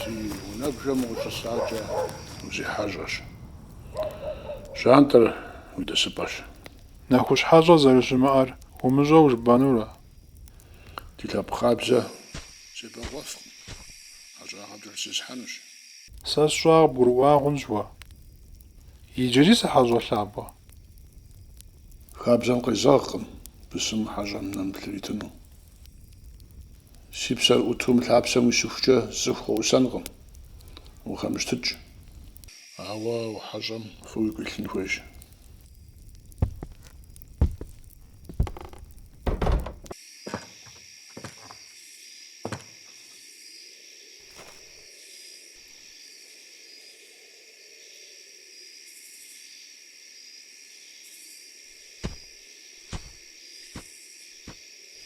ونبجم وتصاجة وزي حاجة شانتر ودسباش نخوش حاجة زرجمار ومجاوش بانورا تلاب خابزة زي بغوفق حاجة عبد العزيز حنش ساسوا بروا غنجوا يجري حاجة لعبة خابزة قيزاقم بسم حاجة من نمتليتنو سيبسا أتوم الحابسة ويسوفجة زفخو سنغم وخمشتج عوا وحجم فوق الحين ويش